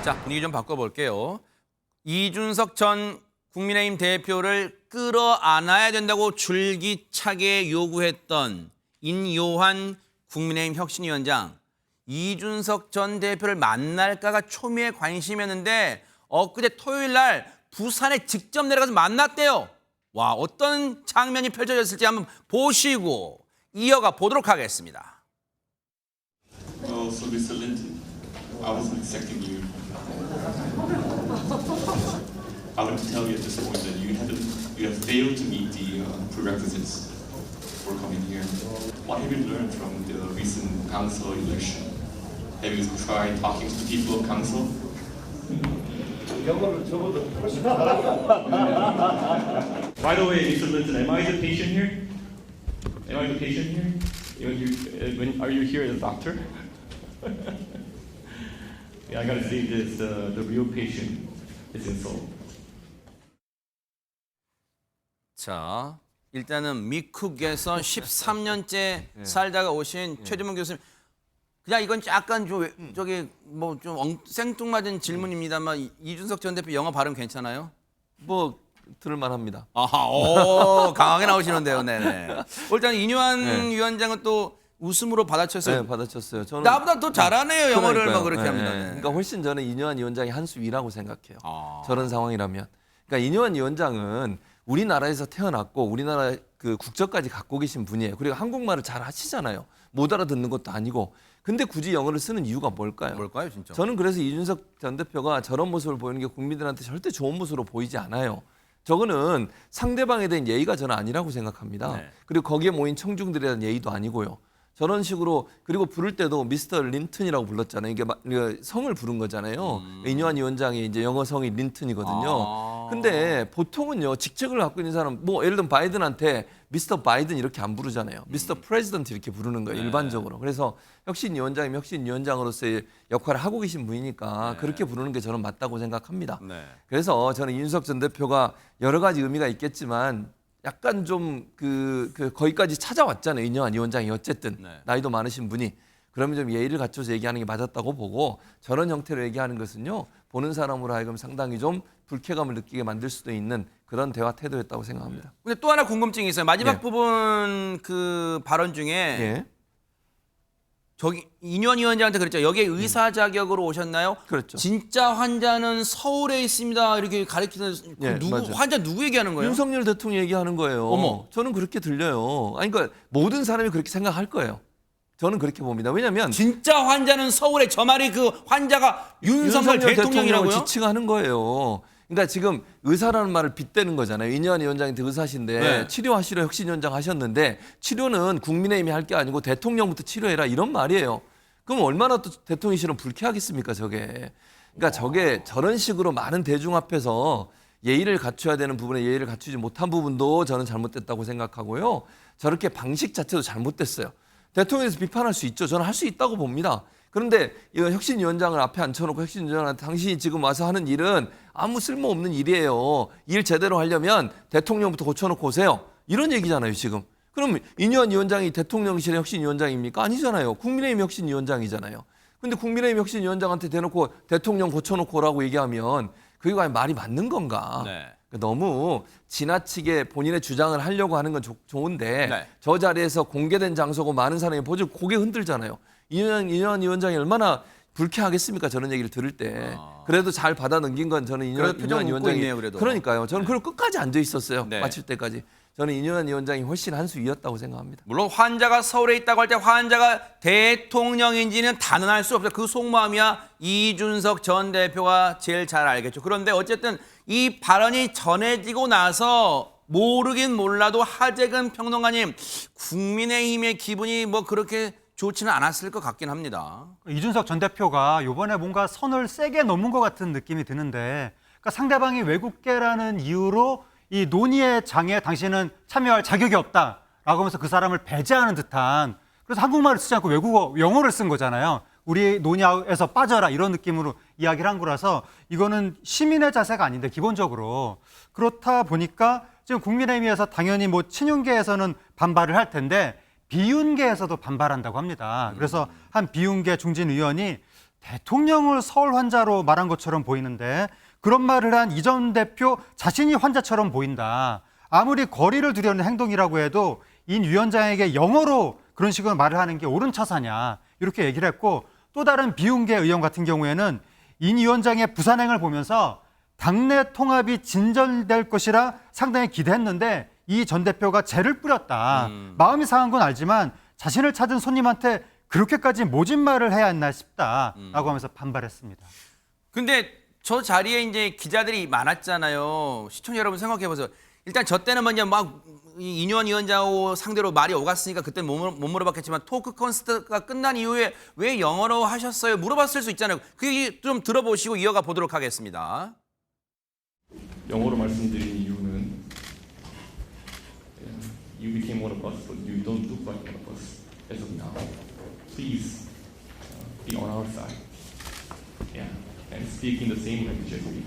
자, 분위기 좀 바꿔볼게요. 이준석 전 국민의힘 대표를 끌어안아야 된다고 줄기차게 요구했던 인요한 국민의힘 혁신위원장. 이준석 전 대표를 만날까가 초미의 관심이었는데 엊그제 토요일 날 부산에 직접 내려가서 만났대요. 와, 어떤 장면이 펼쳐졌을지 한번 보시고 이어가 보도록 하겠습니다. Oh, so Mr. Linton, I wasn't expecting you. I want to tell you at this point that you have failed to meet the prerequisites for coming here. What have you learned from the recent council election? Have you tried talking to the people of council? By the way, Mr. Linton, am I the patient here? Am I the patient here? Are you here as a doctor? Yeah, I gotta say this, the real patient is in Seoul. 자, 일단은 미쿡에서 13년째 살다가 오신 최재문 교수님. 그냥 이건 약간 저기 뭐 좀 생뚱맞은 질문입니다만 이준석 전 대표 영어 발음 괜찮아요? 뭐 들을만합니다. 아하, 오, 강하게 나오시는데요, 네네. 일단 인요한 위원장은 또 웃음으로 받아쳤어요. 네, 받아쳤어요. 저는 나보다 더 잘하네요, 영어를 그러니까요. 막 그렇게 네, 합니다. 네. 네. 그러니까 훨씬 저는 인요한 위원장이 한 수 위라고 생각해요. 아. 저런 상황이라면. 그러니까 인요한 위원장은 우리나라에서 태어났고 우리나라 그 국적까지 갖고 계신 분이에요. 그리고 한국말을 잘 하시잖아요. 못 알아듣는 것도 아니고. 근데 굳이 영어를 쓰는 이유가 뭘까요? 뭘까요, 진짜? 저는 그래서 이준석 전 대표가 저런 모습을 보이는 게 국민들한테 절대 좋은 모습으로 보이지 않아요. 저거는 상대방에 대한 예의가 저는 아니라고 생각합니다. 네. 그리고 거기에 모인 청중들에 대한 예의도 아니고요. 저런 식으로 그리고 부를 때도 미스터 린튼이라고 불렀잖아요. 이게 성을 부른 거잖아요. 인요한 위원장이 이제 영어 성이 린튼이거든요. 근데 보통은요 직책을 갖고 있는 사람 뭐 예를 들면 바이든한테 미스터 바이든 이렇게 안 부르잖아요. 미스터 프레지던트 이렇게 부르는 거예요. 일반적으로. 그래서 혁신위원장이면 혁신위원장으로서의 역할을 하고 계신 분이니까 그렇게 부르는 게 저는 맞다고 생각합니다. 네. 그래서 저는 이준석 전 대표가 여러 가지 의미가 있겠지만 약간 좀 거기까지 찾아왔잖아요. 인요한 위원장이 어쨌든 네. 나이도 많으신 분이 그러면 좀 예의를 갖춰서 얘기하는 게 맞았다고 보고 저런 형태로 얘기하는 것은요 보는 사람으로 하여금 상당히 좀 불쾌감을 느끼게 만들 수도 있는 그런 대화 태도였다고 생각합니다. 근데 또 하나 궁금증이 있어요. 마지막 네. 부분 그 발언 중에 예, 저기 인요한 위원장한테 그랬죠. 여기에 의사 자격으로 오셨나요? 그렇죠. 진짜 환자는 서울에 있습니다. 이렇게 가리키는 예, 누구 맞아요. 환자 누구 얘기하는 거예요? 윤석열 대통령 얘기하는 거예요. 어머. 저는 그렇게 들려요. 아니 그러니까 모든 사람이 그렇게 생각할 거예요. 저는 그렇게 봅니다. 왜냐하면 진짜 환자는 서울에 저 말이 그 환자가 윤석열 대통령이라고요? 대통령을 지칭하는 거예요. 그러니까 지금 의사라는 말을 빗대는 거잖아요. 인요한 위원장한테 의사신데 네. 치료하시러 혁신위원장 하셨는데 치료는 국민의힘이 할 게 아니고 대통령부터 치료해라 이런 말이에요. 그럼 얼마나 또 대통령이 싫으면 불쾌하겠습니까 저게. 그러니까 저게 저런 식으로 많은 대중 앞에서 예의를 갖춰야 되는 부분에 예의를 갖추지 못한 부분도 저는 잘못됐다고 생각하고요. 저렇게 방식 자체도 잘못됐어요. 대통령에서 비판할 수 있죠. 저는 할 수 있다고 봅니다. 그런데 이 혁신위원장을 앞에 앉혀놓고 혁신위원장한테 당신이 지금 와서 하는 일은 아무 쓸모없는 일이에요. 일 제대로 하려면 대통령부터 고쳐놓고 오세요. 이런 얘기잖아요 지금. 그럼 인요한 위원장이 대통령실의 혁신위원장입니까? 아니잖아요. 국민의힘 혁신위원장이잖아요. 근데 국민의힘 혁신위원장한테 대놓고 대통령 고쳐놓고 오라고 얘기하면 그게 과연 말이 맞는 건가? 네. 너무 지나치게 본인의 주장을 하려고 하는 건 좋은데 네. 저 자리에서 공개된 장소고 많은 사람이 보죠. 고개 흔들잖아요. 인요한 위원장이 얼마나 불쾌하겠습니까? 저런 얘기를 들을 때. 그래도 잘 받아 넘긴 건 저는 그래도 표정 인요한 웃고 위원장이 있네요, 그래도. 그러니까요. 저는 그리고 끝까지 앉아 있었어요. 네. 마칠 때까지. 저는 인요한 위원장이 훨씬 한 수 위였다고 생각합니다. 물론 환자가 서울에 있다고 할 때 환자가 대통령인지는 단언할 수 없어요. 그 속마음이야 이준석 전 대표가 제일 잘 알겠죠. 그런데 어쨌든 이 발언이 전해지고 나서 모르긴 몰라도 하재근 평론가님 국민의힘의 기분이 뭐 그렇게 좋지는 않았을 것 같긴 합니다. 이준석 전 대표가 이번에 뭔가 선을 세게 넘은 것 같은 느낌이 드는데 그러니까 상대방이 외국계라는 이유로 이 논의의 장에 당신은 참여할 자격이 없다라고 하면서 그 사람을 배제하는 듯한 그래서 한국말을 쓰지 않고 외국어, 영어를 쓴 거잖아요. 우리 논의에서 빠져라 이런 느낌으로 이야기를 한 거라서 이거는 시민의 자세가 아닌데 기본적으로 그렇다 보니까 지금 국민의힘에서 당연히 뭐 친윤계에서는 반발을 할 텐데 비윤계에서도 반발한다고 합니다. 그래서 한 비윤계 중진 의원이 대통령을 서울 환자로 말한 것처럼 보이는데 그런 말을 한 이 전 대표 자신이 환자처럼 보인다. 아무리 거리를 두려는 행동이라고 해도 인 위원장에게 영어로 그런 식으로 말을 하는 게 옳은 처사냐 이렇게 얘기를 했고 또 다른 비운계 의원 같은 경우에는 인 위원장의 부산행을 보면서 당내 통합이 진전될 것이라 상당히 기대했는데 이 전 대표가 재를 뿌렸다. 마음이 상한 건 알지만 자신을 찾은 손님한테 그렇게까지 모진 말을 해야 했나 싶다라고 하면서 반발했습니다. 근데 저 자리에 이제 기자들이 많았잖아요. 시청자 여러분 생각해 보세요. 일단 저 때는 먼저 막 이인원 위원장하고 상대로 말이 오갔으니까 그때 못 물어봤겠지만 토크 콘서트가 끝난 이후에 왜 영어로 하셨어요? 물어봤을 수 있잖아요. 그 얘기 좀 들어보시고 이어가 보도록 하겠습니다. 영어로 말씀드린 이유는 You became one of us, but you don't look like one of us as of now. Please be on our side. Yeah, and speak in the same language as we.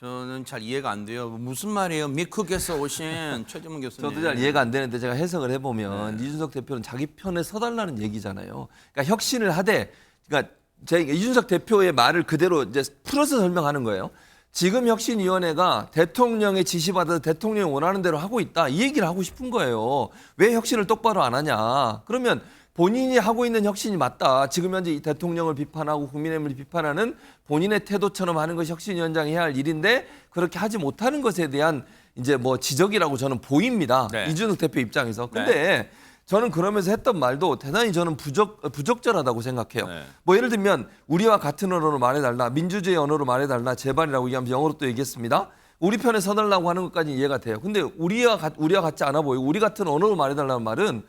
저는 잘 이해가 안 돼요. 무슨 말이에요? 미국에서 오신 최재문 교수님. 저도 잘 이해가 안 되는데 제가 해석을 해보면 이준석 대표는 자기 편에 서달라는 얘기잖아요. 그러니까 혁신을 하되, 그러니까 이준석 대표의 말을 그대로 이제 풀어서 설명하는 거예요. 지금 혁신위원회가 대통령의 지시받아서 대통령이 원하는 대로 하고 있다. 이 얘기를 하고 싶은 거예요. 왜 혁신을 똑바로 안 하냐. 그러면 본인이 하고 있는 혁신이 맞다. 지금 현재 이 대통령을 비판하고 국민의힘을 비판하는 본인의 태도처럼 하는 것이 혁신위원장이 해야 할 일인데 그렇게 하지 못하는 것에 대한 이제 뭐 지적이라고 저는 보입니다. 네. 이준석 대표 입장에서. 근데 저는 그러면서 했던 말도 대단히 저는 부적절하다고 생각해요. 네. 뭐 예를 들면 우리와 같은 언어로 말해달라, 민주주의 언어로 말해달라, 제발이라고 얘기하면서 영어로 또 얘기했습니다. 우리 편에 서달라고 하는 것까지 이해가 돼요. 근데 우리와 같지 않아 보이고 우리 같은 언어로 말해달라는 말은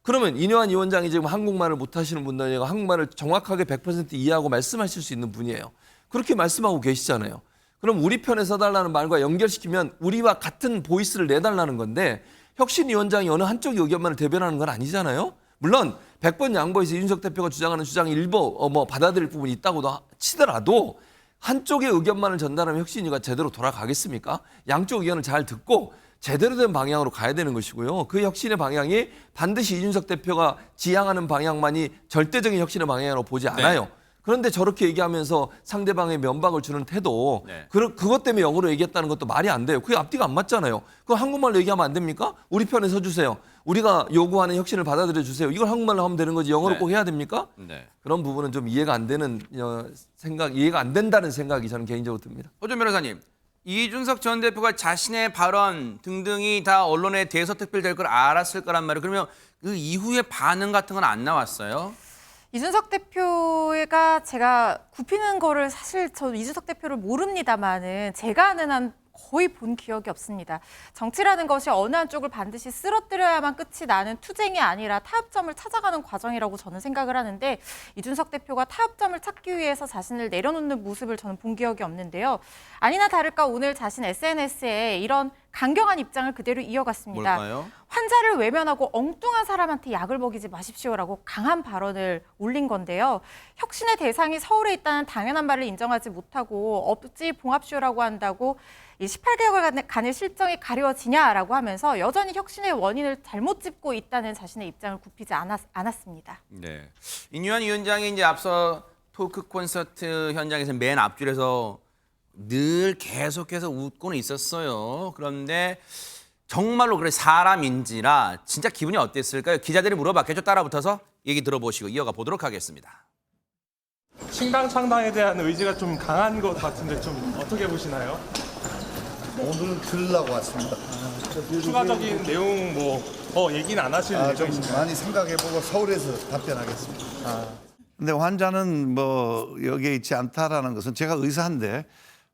그러면 이뇨한 위원장이 지금 한국말을 못하시는 분들이 한국말을 정확하게 100% 이해하고 말씀하실 수 있는 분이에요. 그렇게 말씀하고 계시잖아요. 그럼 우리 편에 서달라는 말과 연결시키면 우리와 같은 보이스를 내달라는 건데 혁신위원장이 어느 한쪽 의견만을 대변하는 건 아니잖아요. 물론 100번 양보해서 이준석 대표가 주장하는 주장이 일부 받아들일 부분이 있다고도 치더라도 한쪽의 의견만을 전달하면 혁신위가 제대로 돌아가겠습니까? 양쪽 의견을 잘 듣고 제대로 된 방향으로 가야 되는 것이고요. 그 혁신의 방향이 반드시 이준석 대표가 지향하는 방향만이 절대적인 혁신의 방향으로 보지 않아요. 그런데 저렇게 얘기하면서 상대방의 면박을 주는 태도, 그것 때문에 영어로 얘기했다는 것도 말이 안 돼요. 그게 앞뒤가 안 맞잖아요. 그럼 한국말로 얘기하면 안 됩니까? 우리 편에 서주세요. 우리가 요구하는 혁신을 받아들여 주세요. 이걸 한국말로 하면 되는 거지 영어로 꼭 해야 됩니까? 그런 부분은 좀 이해가 안 되는 이해가 안 된다는 생각이 저는 개인적으로 듭니다. 호준 변호사님, 이준석 전 대표가 자신의 발언 등등이 다 언론에 대서특필될 걸 알았을 거란 말이에요. 그러면 그 이후에 반응 같은 건 안 나왔어요? 이준석 대표가 제가 굽히는 거를 사실 저 이준석 대표를 모릅니다만은 제가 아는 한 거의 본 기억이 없습니다. 정치라는 것이 어느 한쪽을 반드시 쓰러뜨려야만 끝이 나는 투쟁이 아니라 타협점을 찾아가는 과정이라고 저는 생각을 하는데 이준석 대표가 타협점을 찾기 위해서 자신을 내려놓는 모습을 저는 본 기억이 없는데요. 아니나 다를까 오늘 자신 SNS에 이런 강경한 입장을 그대로 이어갔습니다. 뭘까요? 환자를 외면하고 엉뚱한 사람한테 약을 먹이지 마십시오라고 강한 발언을 올린 건데요. 혁신의 대상이 서울에 있다는 당연한 말을 인정하지 못하고 억지 봉합쇼라고 한다고 이 18개월간의 실정이 가려지냐라고 하면서 여전히 혁신의 원인을 잘못 짚고 있다는 자신의 입장을 굽히지 않았습니다. 네. 이뇨한 위원장이 이제 앞서 토크 콘서트 현장에서 맨 앞줄에서 늘 계속해서 웃고는 있었어요. 그런데 정말로 그래 사람인지라 진짜 기분이 어땠을까요? 기자들이 물어봤겠죠. 따라붙어서 얘기 들어보시고 이어가 보도록 하겠습니다. 신당 창당에 대한 의지가 좀 강한 것 같은데 좀 어떻게 보시나요? 오늘은 들으려고 왔습니다. 추가적인 내용 얘기는 안 하실 좀 예정이신가요? 많이 생각해보고 서울에서 답변하겠습니다. 근데 환자는 뭐 여기에 있지 않다라는 것은 제가 의사인데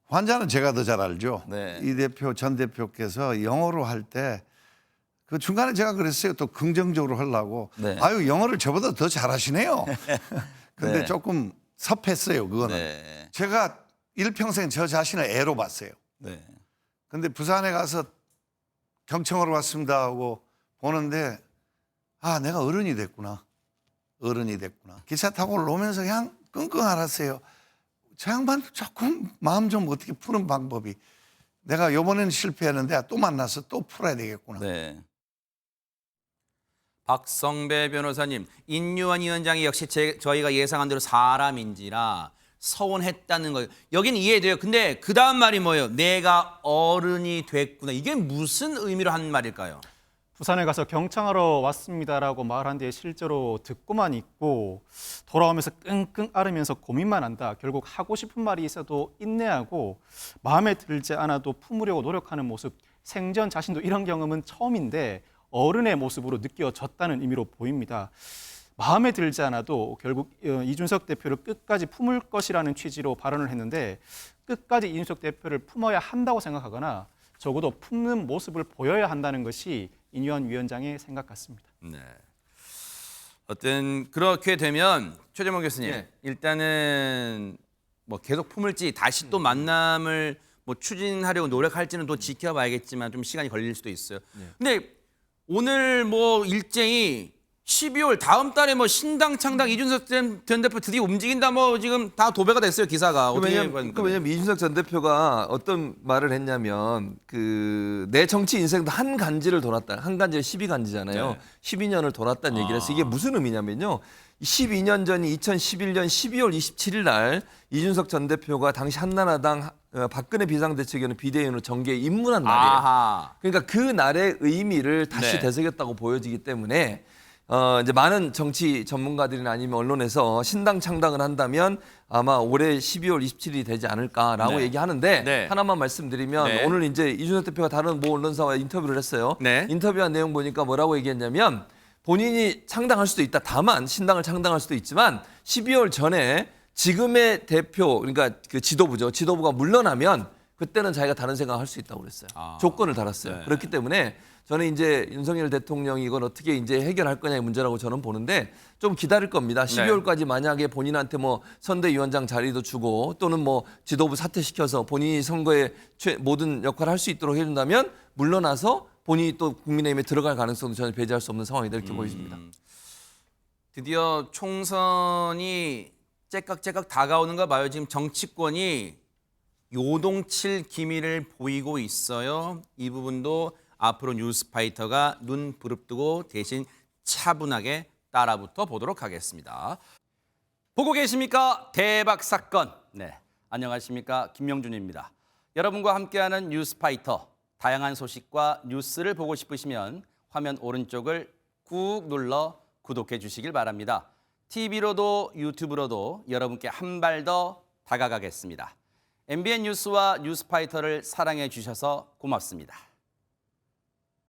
환자는 제가 더 잘 알죠. 네. 이 대표 전 대표께서 영어로 할 때 그 중간에 제가 그랬어요. 또 긍정적으로 하려고. 네. 아유 영어를 저보다 더 잘하시네요. 근데 네. 조금 섭했어요. 그거는. 네. 제가 일평생 저 자신을 애로 봤어요. 네. 근데 부산에 가서 경청하러 왔습니다 하고 보는데 아 내가 어른이 됐구나. 어른이 됐구나. 기차 타고 올라오면서 그냥 끙끙 앓았어요. 저 양반도 조금 마음 좀 어떻게 푸는 방법이 내가 이번에는 실패했는데 또 만나서 또 풀어야 되겠구나. 네. 박성배 변호사님, 인유한 위원장이 역시 저희가 예상한 대로 사람인지라 서운했다는 거예요. 여기는 이해돼요. 근데 그 다음 말이 뭐예요? 내가 어른이 됐구나. 이게 무슨 의미로 한 말일까요? 부산에 가서 경청하러 왔습니다라고 말한 뒤에 실제로 듣고만 있고 돌아오면서 끙끙 앓으면서 고민만 한다. 결국 하고 싶은 말이 있어도 인내하고 마음에 들지 않아도 품으려고 노력하는 모습. 생전 자신도 이런 경험은 처음인데 어른의 모습으로 느껴졌다는 의미로 보입니다. 마음에 들지 않아도 결국 이준석 대표를 끝까지 품을 것이라는 취지로 발언을 했는데 끝까지 이준석 대표를 품어야 한다고 생각하거나 적어도 품는 모습을 보여야 한다는 것이 인유한 위원장의 생각 같습니다. 네. 어떤 그렇게 되면 최재원 교수님 네. 일단은 뭐 계속 품을지 다시 또 만남을 뭐 추진하려고 노력할지는 또 지켜봐야겠지만 좀 시간이 걸릴 수도 있어요. 근데 오늘 뭐 일정이 12월 다음 달에 뭐 신당 창당 이준석 전 대표 드디어 움직인다 뭐 지금 다 도배가 됐어요 기사가. 어떻게 왜냐면 이준석 전 대표가 어떤 말을 했냐면 내 정치 인생도 한 간지를 돌았다. 한 간지를 12간지잖아요. 네. 12년을 돌았다는 얘기를 해서 이게 무슨 의미냐면요. 12년 전이 2011년 12월 27일 날 이준석 전 대표가 당시 한나라당 박근혜 비상대책위원회 비대위원으로 정계에 입문한 날이에요. 아하. 그러니까 그 날의 의미를 다시 네. 되새겼다고 보여지기 때문에 이제 많은 정치 전문가들이나 아니면 언론에서 신당 창당을 한다면 아마 올해 12월 27일이 되지 않을까라고 네. 얘기하는데 네. 하나만 말씀드리면 네. 오늘 이제 이준석 대표가 다른 모 언론사와 인터뷰를 했어요. 네. 인터뷰한 내용 보니까 뭐라고 얘기했냐면 본인이 창당할 수도 있다. 다만 신당을 창당할 수도 있지만 12월 전에 지금의 대표 그러니까 그 지도부죠. 지도부가 물러나면 그때는 자기가 다른 생각을 할 수 있다고 그랬어요. 조건을 달았어요. 네. 그렇기 때문에 저는 이제 윤석열 대통령이 이걸 어떻게 이제 해결할 거냐의 문제라고 저는 보는데 좀 기다릴 겁니다. 12월까지 만약에 본인한테 뭐 선대위원장 자리도 주고 또는 뭐 지도부 사퇴시켜서 본인이 선거에 모든 역할을 할 수 있도록 해준다면 물러나서 본인이 또 국민의힘에 들어갈 가능성도 전혀 배제할 수 없는 상황이다 이렇게 보여집니다. 드디어 총선이 째깍째깍 다가오는가 봐요. 지금 정치권이 요동칠 기미를 보이고 있어요. 이 부분도 앞으로 뉴스파이터가 눈 부릅뜨고 대신 차분하게 따라붙어 보도록 하겠습니다. 보고 계십니까? 대박 사건. 네, 안녕하십니까? 김명준입니다. 여러분과 함께하는 뉴스파이터. 다양한 소식과 뉴스를 보고 싶으시면 화면 오른쪽을 꾹 눌러 구독해 주시길 바랍니다. TV로도 유튜브로도 여러분께 한 발 더 다가가겠습니다. MBN 뉴스와 뉴스파이터를 사랑해 주셔서 고맙습니다.